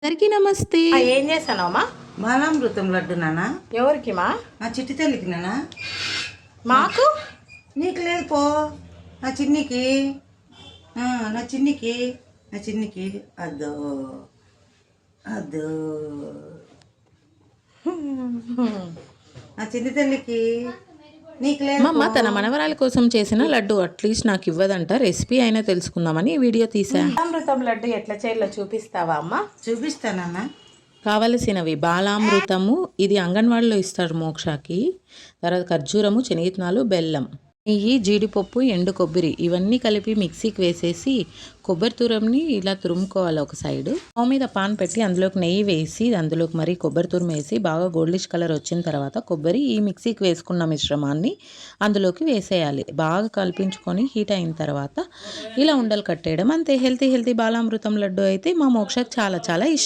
అందరికీ నమస్తే. ఏం చేస్తానమ్మా? బాలామృతం లడ్డు నాన్న. ఎవరికి మా? నా చిట్టి తల్లికి నాన్న. మాకు నీకు లేదు పో. నా చిన్నికి నా చిన్నికి నా చిన్నికి అద్దో అద్దో నా చిన్ని తల్లికి నీకు లేదు. మా అమ్మ తన మనవరాల కోసం చేసిన లడ్డు అట్లీస్ట్ నాకు ఇవ్వదంట. రెసిపీ అయినా తెలుసుకుందామని ఈ వీడియో తీసా. అమృతం లడ్డు ఎట్లా చేయాలో చూపిస్తావా అమ్మా? చూపిస్తానన్నా. కావలసినవి బాలామృతము, ఇది అంగన్వాడీలో ఇస్తారు మోక్షకి. తర్వాత ఖర్జూరము, శనగిత్తనాలు, బెల్లం, నెయ్యి, జీడిపప్పు, ఎండు కొబ్బరి ఇవన్నీ కలిపి మిక్సీకి వేసేసి కొబ్బరి తురంని ఇలా తురుముకోవాలి. ఒక సైడ్ స్టవ్ మీద పాన్ పెట్టి అందులోకి నెయ్యి వేసి అందులోకి మరి కొబ్బరి తురుము వేసి బాగా గోల్డిష్ కలర్ వచ్చిన తర్వాత కొబ్బరి ఈ మిక్సీకి వేసుకున్న మిశ్రమాన్ని అందులోకి వేసేయాలి. బాగా కల్పించుకొని హీట్ అయిన తర్వాత ఇలా ఉండలు కట్టేయడం అంతే. హెల్తీ బాలామృతం లడ్డు అయితే మా మోక్షకి చాలా చాలా ఇష్టం.